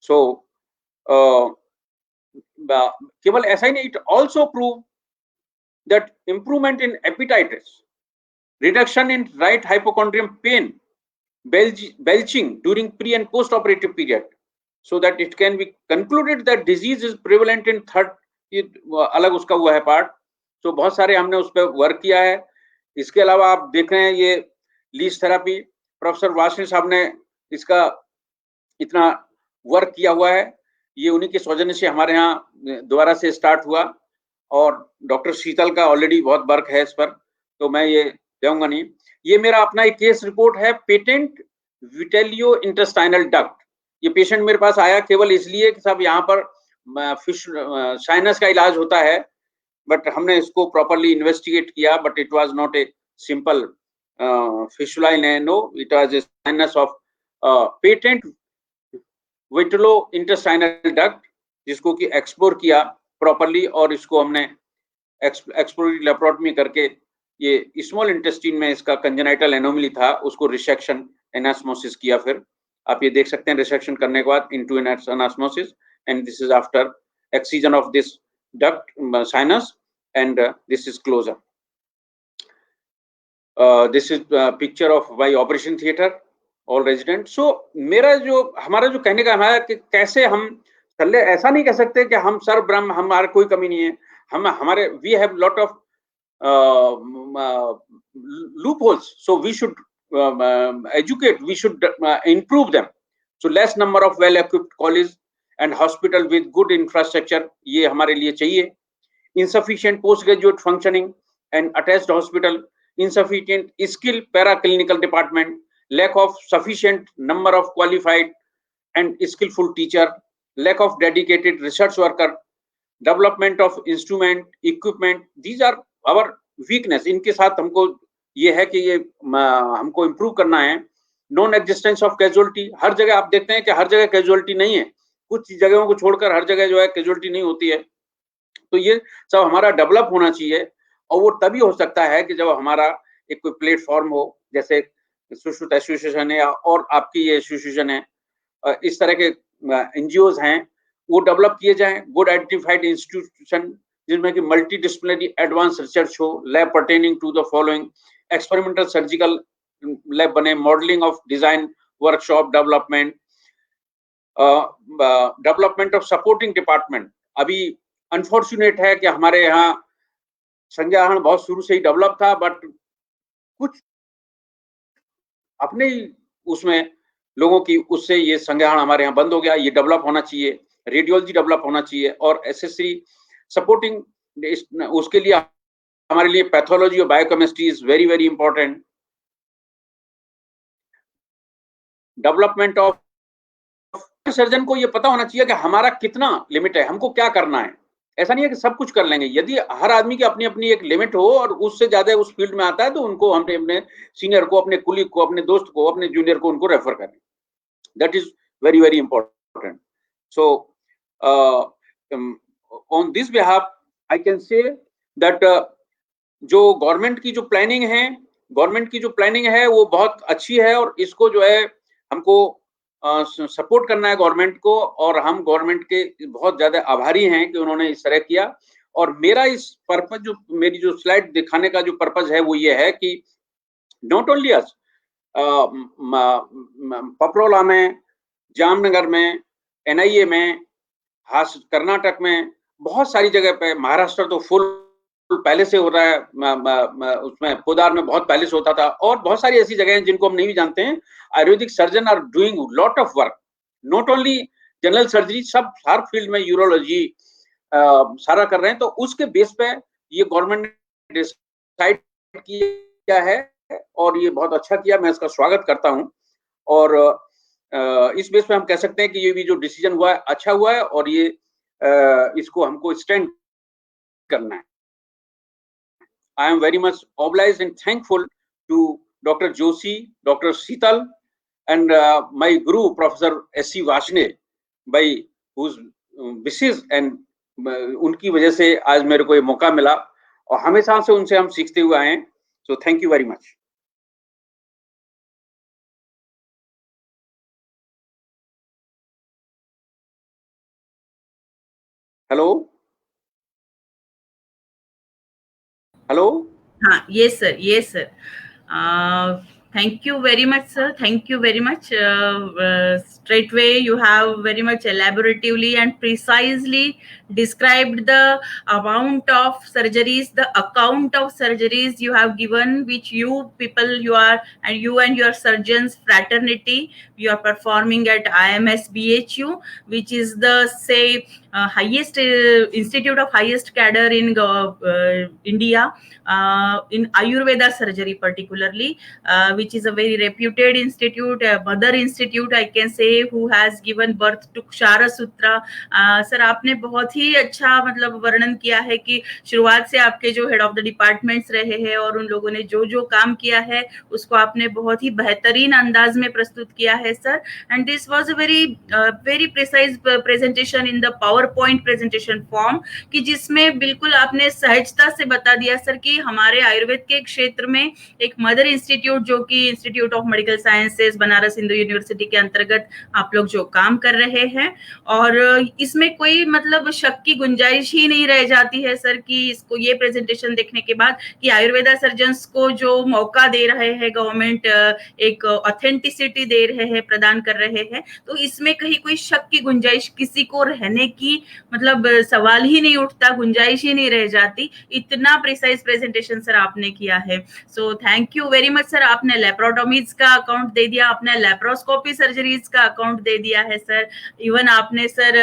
So केवल ऐसा ही नहीं, it also proved that improvement in appetitis, reduction in right hypochondrium pain, belching during pre and post operative period, so that it can be concluded that disease is prevalent in third, अलग उसका हुआ है part. तो बहुत सारे हमने उस पर वर्क किया है। इसके अलावा आप देख रहे हैं ये लीच थेरापी, प्रोफेसर वासनी साहब ने इसका इतना वर्क किया हुआ है, ये उन्हीं के सौजन्य से हमारे यहाँ दोबारा से स्टार्ट हुआ, और डॉक्टर शीतल का ऑलरेडी बहुत वर्क है इस पर, तो मैं ये कहूंगा नहीं। ये मेरा अपना एक केस रिपोर्ट है, पेटेंट विटेलियो इंटेस्टाइनल डक्ट। ये पेशेंट मेरे पास आया केवल इसलिए कि साहब यहाँ पर फिश साइनस का इलाज होता है, बट हमने इसको प्रॉपरली इन्वेस्टिगेट किया, but it was not a simple fistula in no, it was a sinus of patent vitello intestinal duct, जिसको कि एक्सप्लोर किया प्रॉपरली, और इसको हमने एक्सप्लोरेटरी लेप्रोटमी करके ये स्मॉल इंटेस्टाइन में इसका कंजेनाइटल एनोमली था, उसको रिसेक्शन एनास्मोसिस किया। फिर आप ये देख सकते हैं रिसेक्शन करने के बाद into anastomosis, and this is after excision of this duct sinus, and this is closure. This is picture of my operation theatre, all resident. So हमारा जो कहने का है कि कैसे हम चले, ऐसा नहीं कह सकते कि हम सर्व ब्रह्म, हमारा कोई कमी नहीं है, हमारे we have lot of loopholes, so we should educate, we should improve them. So less number of well equipped college and hospital with good infrastructure, ये हमारे लिए चाहिए। insufficient postgraduate functioning and attached hospital, insufficient skill paraclinical department, lack of sufficient number of qualified and skillful teacher, lack of dedicated research worker, development of instrument equipment, these are our weakness। इनके साथ हमको ये है कि ये हमको improve करना है। नॉन एग्जिस्टेंस ऑफ कैजुअलिटी, हर जगह आप देखते हैं कि हर जगह कैजुअलिटी नहीं है, कुछ जगहों को छोड़कर हर जगह जो है कैजुअलिटी नहीं होती है, तो ये सब हमारा डेवलप होना चाहिए। और वो तभी हो सकता है कि जब हमारा एक कोई प्लेटफॉर्म हो, जैसे सुश्रुत एसोसिएशन है और आपकी ये एसोसिएशन है, इस तरह के एनजीओज हैं, वो डेवलप किए जाएं। गुड आइडेंटिफाइड इंस्टीट्यूशन जिनमें कि मल्टी डिसिप्लिनरी एडवांस रिसर्च हो, lab pertaining to the following, experimental surgical lab बने, modelling of design workshop development, development of supporting department. अभी अनफॉर्चुनेट है कि हमारे यहाँ संज्ञाहरण बहुत शुरू से ही डेवलप था, बट कुछ अपने ही उसमें लोगों की उससे ये संज्ञाहरण हमारे यहाँ बंद हो गया। ये डेवलप होना चाहिए, रेडियोलॉजी डेवलप होना चाहिए, और एसएससी सपोर्टिंग, उसके लिए हमारे लिए पैथोलॉजी और biochemistry is very very important. Development of surgeon को ये पता होना चाहिए कि हमारा कितना लिमिट है, हमको क्या करना है। ऐसा नहीं है कि सब कुछ कर लेंगे, यदि हर आदमी की अपनी अपनी एक लिमिट हो और उससे ज्यादा उस फील्ड में आता है तो उनको हमने अपने सीनियर को, अपने कुलीग को, अपने दोस्त को, अपने जूनियर को उनको रेफर करें। That is very very important. So on this behalf I can say that जो गवर्नमेंट की जो प्लानिंग है वो बहुत अच्छी है, और इसको जो है हमको सपोर्ट करना है गवर्नमेंट को, और हम गवर्नमेंट के बहुत ज्यादा आभारी हैं कि उन्होंने इस तरह किया। और मेरा इस पर्पज, जो मेरी जो स्लाइड दिखाने का जो पर्पज है वो ये है कि नॉट ओनली अस, पपरोला में, जामनगर में, NIA में, कर्नाटक में, बहुत सारी जगह पे, महाराष्ट्र तो फुल पहले से हो रहा है, उसमें पोदार में बहुत पहले से होता था, और बहुत सारी ऐसी जगह हैं जिनको हम नहीं भी जानते हैं। Ayurvedic surgeon are doing lot of work, not only general surgery, सब हर फील्ड में, यूरोलॉजी सारा कर रहे हैं। तो उसके बेस पे ये गवर्नमेंट ने डिसाइड किया है, और ये बहुत अच्छा किया, मैं इसका स्वागत करता हूं। और इस बेस पे हम कह सकते हैं कि ये भी जो डिसीजन हुआ है अच्छा हुआ है, और ये इसको हमको स्टैंड करना है। I am very much obliged and thankful to Dr. Joshi, Dr. Sital, and my guru, Professor S.C. Varshney, by whose wishes and उनकी वजह से आज मेरे को ये मौका मिला, और हमेशा से उनसे हम सीखते हुए आए हैं। So thank you very much. Hello? Hello? Yes sir. Thank you very much, sir. Thank you very much. Straightway, you have very much elaboratively and precisely described the amount of surgeries, the account of surgeries you have given, which you people, you and your surgeons fraternity, you are performing at IMS BHU, which is the highest institute of highest cadre in India, in Ayurveda surgery particularly, which is a very reputed institute, a mother institute I can say, who has given birth to Kshara Sutra. Sir आपने बहुत ही अच्छा मतलब वर्णन किया है कि शुरुआत से आपके जो हेड ऑफ द डिपार्टमेंट्स रहे हैं और उन लोगों ने जो जो काम किया है उसको आपने बहुत ही बेहतरीन अंदाज में प्रस्तुत किया है sir. And this was a very precise presentation in the power point presentation form, कि जिसमें बिल्कुल आपने सहजता से बता दिया सर कि हमारे आयुर्वेद के क्षेत्र में एक मदर इंस्टीट्यूट, जो कि institute of medical sciences Banaras Hindu university के अंतर्गत आप लोग जो काम कर रहे हैं, और इसमें कोई मतलब शक की गुंजाइश ही नहीं रह जाती है सर कि इसको ये प्रेजेंटेशन देखने के बाद कि आयुर्वेदा सर्जन्स को जो मौका दे रहे हैं गवर्नमेंट, एक ऑथेंटिसिटी दे रहे हैं, प्रदान कर रहे हैं, तो इसमें कहीं कोई शक की गुंजाइश किसी को रहने की मतलब सवाल ही नहीं उठता, गुंजाइश ही नहीं रह जाती। इतना प्रिसाइज प्रेजेंटेशन सर आपने किया है। So thank you very much sir. आपने लेप्रोटोमीज का अकाउंट दे दिया, आपने लेप्रोस्कोपी सर्जरीज का अकाउंट दे दिया है सर, इवन आपने सर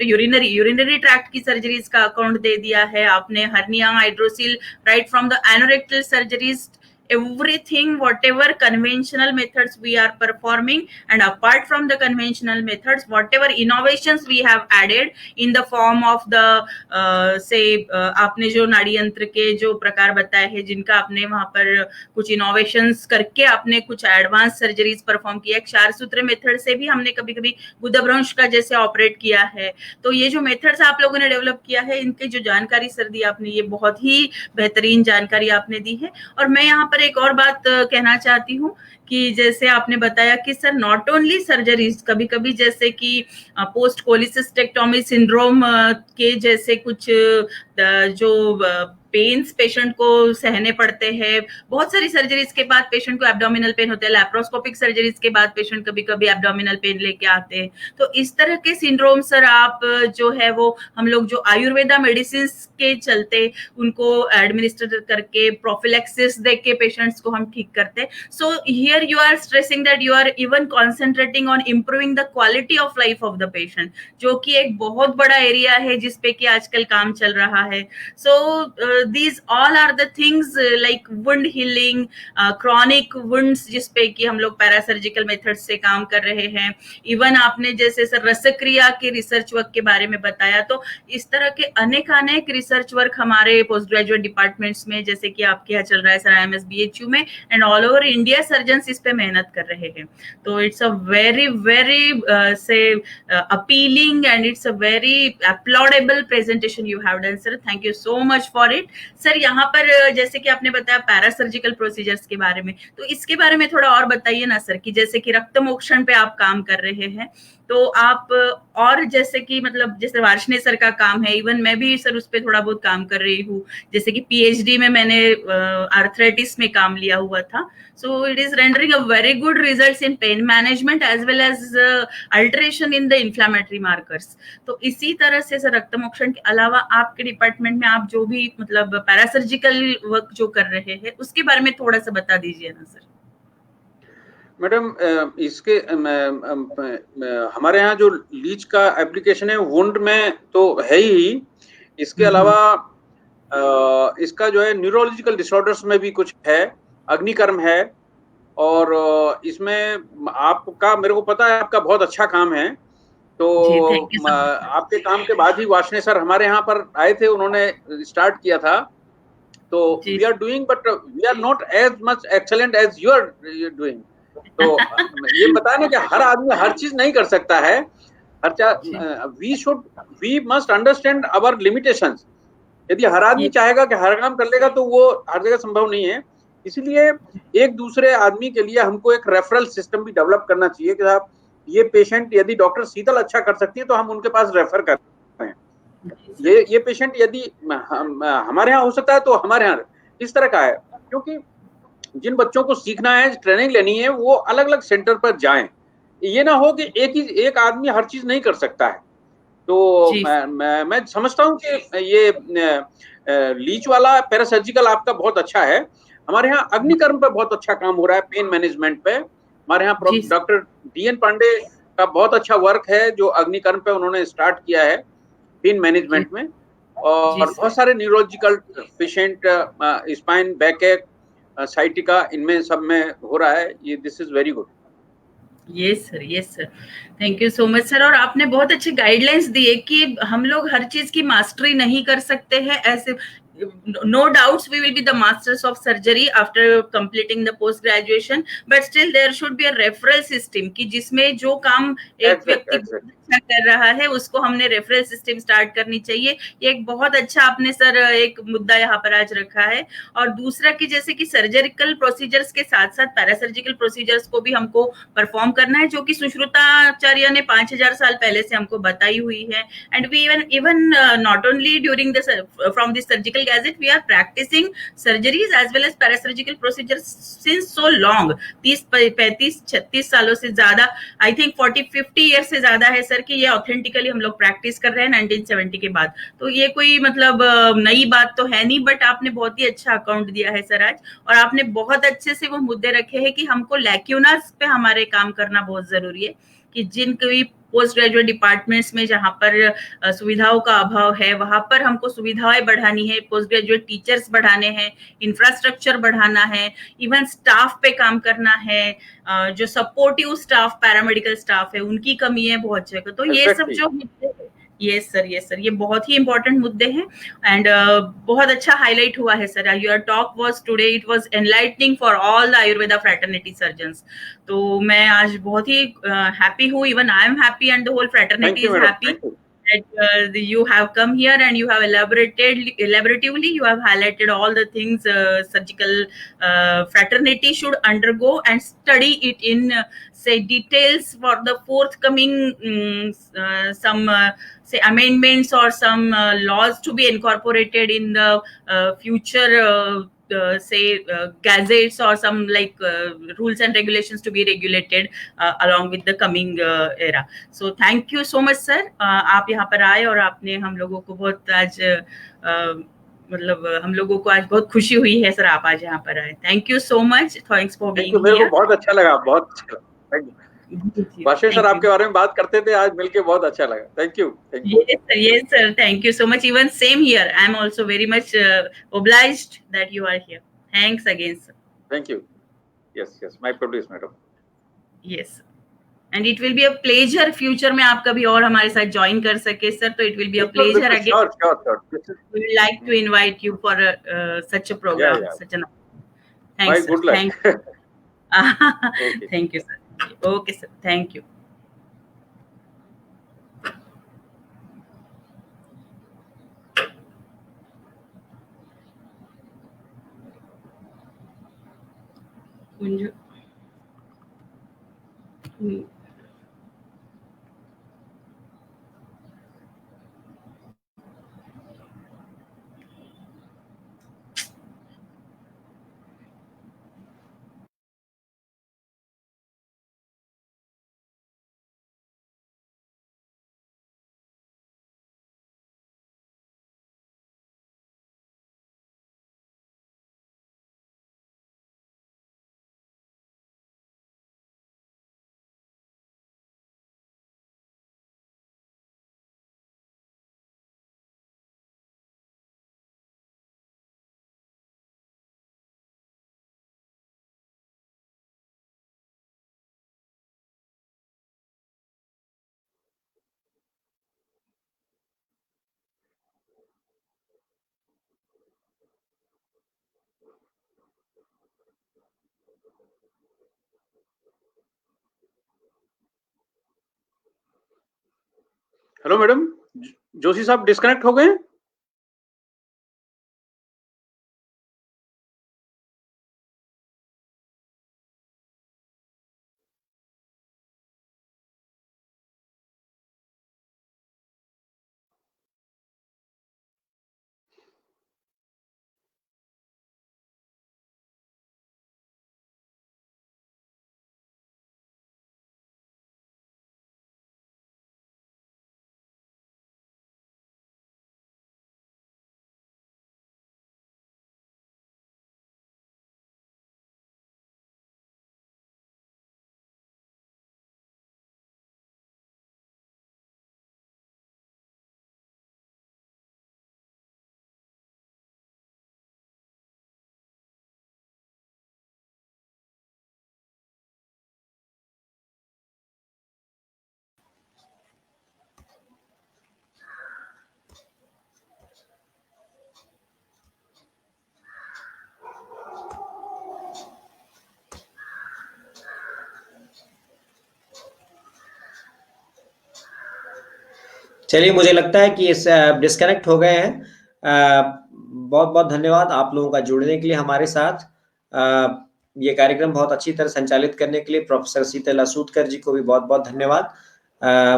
यूरिनरी ट्रैक्ट की सर्जरीज का अकाउंट दे दिया है, आपने hernia, hydrocele, right from the anorectal surgeries, everything, whatever conventional methods we are performing, and apart from the conventional methods, whatever innovations we have added in the form of the आपने जो नाड़ी यंत्र के जो प्रकार बताए हैं, जिनका आपने वहां पर कुछ इनोवेशंस करके आपने कुछ एडवांस सर्जरीज परफॉर्म किया, क्षार सूत्र मेथड से भी हमने कभी कभी गुदभ्रंश का जैसे ऑपरेट किया है। तो ये जो मेथड्स आप लोगों ने डेवलप किया है, इनकी जो जानकारी सर दी आपने, ये बहुत ही बेहतरीन जानकारी आपने दी है। और मैं यहाँ पर एक और बात कहना चाहती हूँ कि जैसे आपने बताया कि सर नॉट ओनली सर्जरीज, कभी कभी जैसे कि पोस्ट कोलिसिस्टेक्टोमी सिंड्रोम के जैसे कुछ जो पेन्स पेशेंट को सहने पड़ते हैं, बहुत सारी सर्जरीज के बाद पेशेंट को एब्डोमिनल पेन होता है, लैप्रोस्कोपिक सर्जरीज के बाद पेशेंट कभी कभी एब्डोमिनल पेन लेके आते हैं। तो इस तरह के सिंड्रोम सर आप जो है वो हम लोग जो आयुर्वेदा मेडिसिन के चलते उनको एडमिनिस्टर करके प्रोफिलैक्सिस दे के पेशेंट्स को हम ठीक करते हैं। So here you are stressing that you are even concentrating on improving the quality of life of the patient, जो कि एक बहुत बड़ा एरिया है जिसपे कि आजकल काम चल रहा है। सो these all are the things like wound healing, chronic wounds जिस पे कि हम लोग पैरासर्जिकल मेथड से काम कर रहे हैं. इवन आपने जैसे सर रसक्रिया के रिसर्च वर्क के बारे में बताया, तो इस तरह के अनेक रिसर्च वर्क हमारे पोस्ट ग्रेजुएट डिपार्टमेंट्स में, जैसे कि आपके यहाँ चल रहा है सर IIMS BHU में, and all over India surgeons इस पे मेहनत कर रहे हैं. तो इट्स अ वेरी से appealing and it's a very applaudable presentation you have done, sir. Thank you so much for it. Sir यहाँ पर जैसे कि आपने बताया पैरासर्जिकल प्रोसीजर्स के बारे में, तो इसके बारे में थोड़ा और बताइए ना सर, कि जैसे कि रक्त मोक्षण पे आप काम कर रहे हैं, तो आप और जैसे कि मतलब जैसे वार्ष्णेय सर का काम है, इवन मैं भी सर उस पे थोड़ा बहुत काम कर रही हूँ. जैसे कि PhD में मैंने आर्थराइटिस में काम लिया हुआ था. So it is rendering a very good results in pain management as well as alteration in the inflammatory markers. तो इसी तरह से सर रक्त मोक्षण के अलावा आपके डिपार्टमेंट में आप जो भी मतलब पैरासर्जिकल वर्क जो कर रहे हैं, उसके बारे में थोड़ा सा बता दीजिए ना सर. मैडम, इसके हमारे यहाँ जो लीच का एप्लीकेशन है वुंड में तो है ही, इसके अलावा इसका जो है न्यूरोलॉजिकल डिसऑर्डर्स में भी कुछ है, अग्निकर्म है, और इसमें आपका, मेरे को पता है आपका बहुत अच्छा काम है. तो आपके काम के बाद ही वार्ष्णेय सर हमारे यहाँ पर आए थे, उन्होंने स्टार्ट किया था. तो we are doing, but we are not as much excellent as you are doing. तो ये बताना कि हर आदमी हर चीज नहीं कर सकता है. We must understand our limitations. यदि हर आदमी चाहेगा कि हर काम कर लेगा तो वो हर जगह संभव नहीं है. इसीलिए एक दूसरे आदमी के लिए हमको एक रेफरल सिस्टम भी डेवलप करना चाहिए कि साहब ये पेशेंट यदि डॉक्टर शीतल अच्छा कर सकती है तो हम उनके पास रेफर करते हैं. ये पेशेंट यदि हमारे यहाँ हो सकता है तो हमारे यहाँ इस तरह का है. क्योंकि जिन बच्चों को सीखना है, ट्रेनिंग लेनी है, वो अलग अलग सेंटर पर जाएं. ये ना हो कि एक आदमी हर चीज नहीं कर सकता है. तो मैं समझता हूँ कि ये लीच वाला पैरासर्जिकल आपका बहुत अच्छा है. हमारे यहाँ अग्निकर्म पे बहुत अच्छा काम हो रहा है, पेन मैनेजमेंट पे. हमारे यहाँ डॉक्टर DN पांडे का बहुत अच्छा वर्क है जो अग्निकर्म पे उन्होंने स्टार्ट किया है पेन मैनेजमेंट में. और बहुत सारे न्यूरोलॉजिकल पेशेंट, स्पाइन, बैकएक, साइटिका, इनमें सब में हो रहा है ये. This is very good. Yes sir, thank you so much sir. और आपने बहुत अच्छे गाइडलाइंस दिए कि हम लोग हर चीज की मास्टरी नहीं कर सकते हैं. ऐसे no doubts we will be the masters of surgery after completing the post graduation, but still there should be a referral system कि जिसमें जो काम एक व्यक्ति कर रहा है उसको हमने रेफरल सिस्टम स्टार्ट करनी चाहिए. ये एक बहुत अच्छा आपने सर एक मुद्दा यहाँ पर आज रखा है. और दूसरा कि जैसे कि सर्जिकल प्रोसीजर्स के साथ साथ पैरासर्जिकल प्रोसीजर्स को भी हमको परफॉर्म करना है, जो कि सुश्रुताचार्य ने 5000 साल पहले से हमको बताई हुई है. And we even not only during the from the surgical gadget we are practising surgeries as well as parasurgical procedures since so long. 30-35-36 सालों से ज्यादा, आई थिंक 40-50 ईयर से ज्यादा है सर कि ये ऑथेंटिकली हम लोग प्रैक्टिस कर रहे हैं 1970 के बाद. तो ये कोई मतलब नई बात तो है नहीं, बट आपने बहुत ही अच्छा अकाउंट दिया है सर आज. और आपने बहुत अच्छे से वो मुद्दे रखे हैं कि हमको लैक्यूनास पे हमारे काम करना बहुत जरूरी है, कि जिन कोई पोस्ट ग्रेजुएट डिपार्टमेंट्स में जहां पर सुविधाओं का अभाव है वहां पर हमको सुविधाएं बढ़ानी है, पोस्ट ग्रेजुएट टीचर्स बढ़ाने हैं, इंफ्रास्ट्रक्चर बढ़ाना है, इवन स्टाफ पे काम करना है, जो सपोर्टिव स्टाफ पैरामेडिकल स्टाफ है उनकी कमी है बहुत जगह. तो ये सब जो यस सर, ये बहुत ही इंपॉर्टेंट मुद्दे हैं. एंड बहुत अच्छा हाईलाइट हुआ है sir. Your talk was today, it was enlightening for all the Ayurveda fraternity surgeons. तो मैं आज बहुत ही हैप्पी हूँ. Even I am happy and the whole fraternity is happy that you have come here and you have elaboratively you have highlighted all the things surgical fraternity should undergo and study it in say details for the forthcoming some say amendments or some laws to be incorporated in the future gazettes or some like rules and regulations to be regulated along with the coming era. So thank you so much sir. आप यहाँ पर आए और आपने हम लोगों को बहुत आज मतलब हम लोगों को आज बहुत खुशी हुई है सर आप आज यहाँ पर आए. Thank you so much. Thanks for being here. मेरे को बहुत अच्छा लगा, बहुत अच्छा लगा. Thank you. वाशवी सर आपके बारे में बात करते थे, आज मिलके बहुत अच्छा लगा. Thank you. Yes sir, thank you so much. Even same here, I am also very much obliged that you are here. Thanks again sir. Thank you. Yes, my privilege madam. Yes, and it will be a pleasure future में आप कभी और हमारे साथ join कर सके sir, तो it will be a pleasure again. Sure. We would like to invite you for such a program. Yeah. Such an thanks. My good luck. Thank you. Okay. Thank you sir. Okay sir, thank you. Kunju. Hello madam, Joshi साहब disconnect हो गए? चलिए, मुझे लगता है कि इस disconnect हो गए हैं। बहुत-बहुत धन्यवाद आप लोगों का जुड़ने के लिए हमारे साथ। ये कार्यक्रम बहुत अच्छी तरह संचालित करने के लिए प्रोफेसर शीतल असूदकर जी को भी बहुत-बहुत धन्यवाद।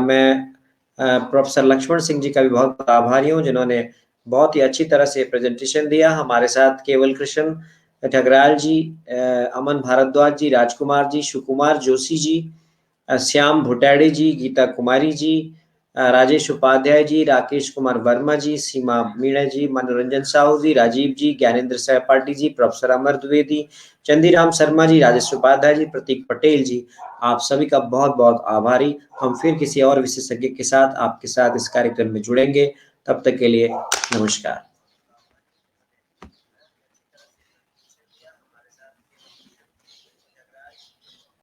मैं प्रोफेसर लक्ष्मण सिंह जी का भी बहुत आभारी हूँ, जिन्होंने बहुत ही अच्छी तरह से प्रेजेंटेशन दिया। हमारे साथ केवल कृष्ण ठगराल जी, अमन भारद्वाज जी, राजकुमार जी, सुकुमार जोशी जी, श्याम भुटाड़े जी, गीता कुमारी जी, राजेश उपाध्याय जी, राकेश कुमार वर्मा जी, सीमा मीणा जी, मनोरंजन साहू जी, राजीव जी, ज्ञानेंद्र सहपाठी जी, प्रोफेसर अमर द्विवेदी, चंदीराम शर्मा जी, राजेश उपाध्याय जी, प्रतीक पटेल जी, आप सभी का बहुत-बहुत आभारी। हम फिर किसी और विशेषज्ञ के साथ आपके साथ इस कार्यक्रम में जुड़ेंगे। तब तक के लिए नमस्कार।